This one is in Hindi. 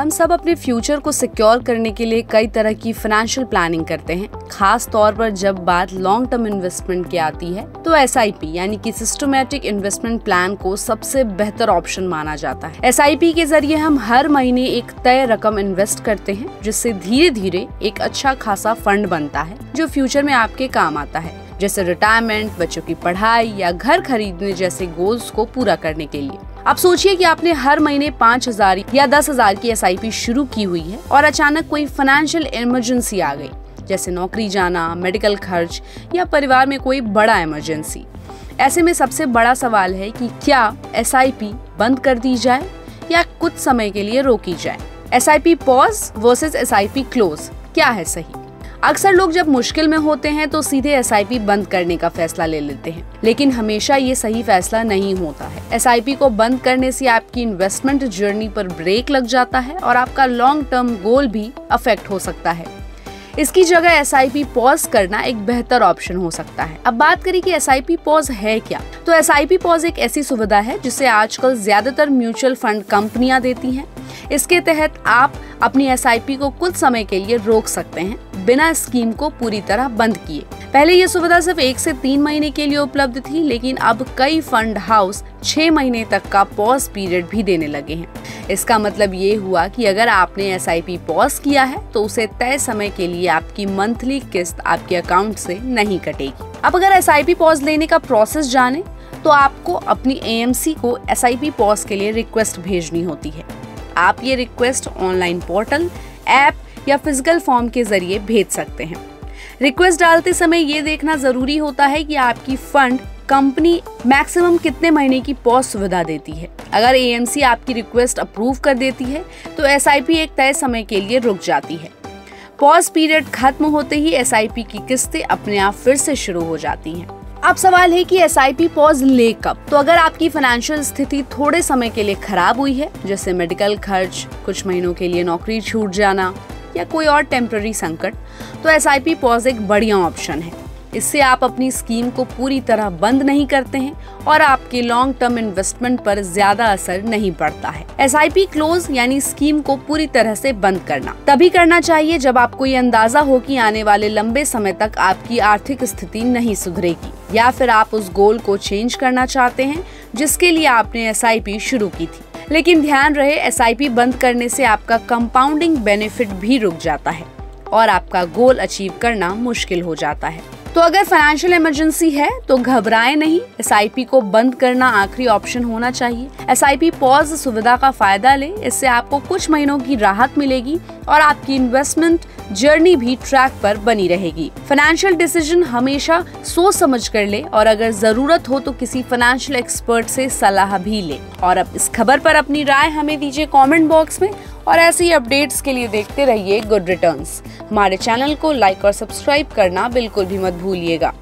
हम सब अपने फ्यूचर को सिक्योर करने के लिए कई तरह की फाइनेंशियल प्लानिंग करते हैं। खास तौर पर जब बात लॉन्ग टर्म इन्वेस्टमेंट की आती है तो SIP यानी कि सिस्टमैटिक इन्वेस्टमेंट प्लान को सबसे बेहतर ऑप्शन माना जाता है। SIP के जरिए हम हर महीने एक तय रकम इन्वेस्ट करते हैं, जिससे धीरे धीरे एक अच्छा खासा फंड बनता है जो फ्यूचर में आपके काम आता है, जैसे रिटायरमेंट, बच्चों की पढ़ाई या घर खरीदने जैसे गोल्स को पूरा करने के लिए। अब सोचिए कि आपने हर महीने 5,000 या 10,000 की SIP शुरू की हुई है और अचानक कोई फाइनेंशियल इमरजेंसी आ गई, जैसे नौकरी जाना, मेडिकल खर्च या परिवार में कोई बड़ा इमरजेंसी। ऐसे में सबसे बड़ा सवाल है कि क्या SIP बंद कर दी जाए या कुछ समय के लिए रोकी जाए। SIP pause versus SIP close, क्या है सही? अक्सर लोग जब मुश्किल में होते हैं तो सीधे SIP बंद करने का फैसला ले लेते हैं, लेकिन हमेशा ये सही फैसला नहीं होता है। SIP को बंद करने से आपकी इन्वेस्टमेंट जर्नी पर ब्रेक लग जाता है और आपका लॉन्ग टर्म गोल भी अफेक्ट हो सकता है। इसकी जगह SIP पॉज करना एक बेहतर ऑप्शन हो सकता है। अब बात करें कि SIP पॉज है क्या, तो SIP पॉज एक ऐसी सुविधा है जिसे आजकल ज्यादातर म्यूचुअल फंड कंपनियां देती हैं। इसके तहत आप अपनी SIP को कुछ समय के लिए रोक सकते हैं बिना स्कीम को पूरी तरह बंद किए। पहले ये सुविधा सिर्फ 1 से 3 महीने के लिए उपलब्ध थी, लेकिन अब कई फंड हाउस 6 महीने तक का पॉज पीरियड भी देने लगे हैं। इसका मतलब ये हुआ कि अगर आपने SIP पॉज किया है तो उसे तय समय के लिए आपकी मंथली किस्त आपके अकाउंट से नहीं कटेगी। अब अगर SIP पॉज लेने का प्रोसेस जाने तो आपको अपनी AMC को SIP पॉज के लिए रिक्वेस्ट भेजनी होती है। आप ये रिक्वेस्ट ऑनलाइन पोर्टल, ऐप या फिजिकल फॉर्म के जरिए भेज सकते हैं। रिक्वेस्ट डालते समय ये देखना जरूरी होता है कि आपकी फंड कंपनी मैक्सिमम कितने महीने की पॉज सुविधा देती है। अगर AMC आपकी रिक्वेस्ट अप्रूव कर देती है तो SIP एक तय समय के लिए रुक जाती है। पॉज पीरियड खत्म होते ही SIP की किस्तें अपने आप फिर से शुरू हो जाती हैं। अब सवाल है कि SIP पॉज ले कब? तो अगर आपकी फाइनेंशियल स्थिति थोड़े समय के लिए खराब हुई है, जैसे मेडिकल खर्च, कुछ महीनों के लिए नौकरी छूट जाना या कोई और टेम्पररी संकट, तो SIP पॉज एक बढ़िया ऑप्शन है। इससे आप अपनी स्कीम को पूरी तरह बंद नहीं करते हैं और आपके लॉन्ग टर्म इन्वेस्टमेंट पर ज्यादा असर नहीं पड़ता है। SIP क्लोज यानी स्कीम को पूरी तरह से बंद करना तभी करना चाहिए जब आपको ये अंदाजा हो कि आने वाले लंबे समय तक आपकी आर्थिक स्थिति नहीं सुधरेगी, या फिर आप उस गोल को चेंज करना चाहते हैं जिसके लिए आपने SIP शुरू की थी। लेकिन ध्यान रहे, SIP बंद करने से आपका कंपाउंडिंग बेनिफिट भी रुक जाता है और आपका गोल अचीव करना मुश्किल हो जाता है। तो अगर फाइनेंशियल इमरजेंसी है तो घबराएं नहीं, SIP को बंद करना आखिरी ऑप्शन होना चाहिए। SIP पॉज सुविधा का फायदा लें, इससे आपको कुछ महीनों की राहत मिलेगी और आपकी इन्वेस्टमेंट जर्नी भी ट्रैक पर बनी रहेगी। फाइनेंशियल डिसीजन हमेशा सोच समझ कर ले और अगर जरूरत हो तो किसी फाइनेंशियल एक्सपर्ट से सलाह भी ले। और अब इस खबर पर अपनी राय हमें दीजिए कमेंट बॉक्स में और ऐसी अपडेट्स के लिए देखते रहिए गुड रिटर्न्स। हमारे चैनल को लाइक और सब्सक्राइब करना बिल्कुल भी मत भूलिएगा।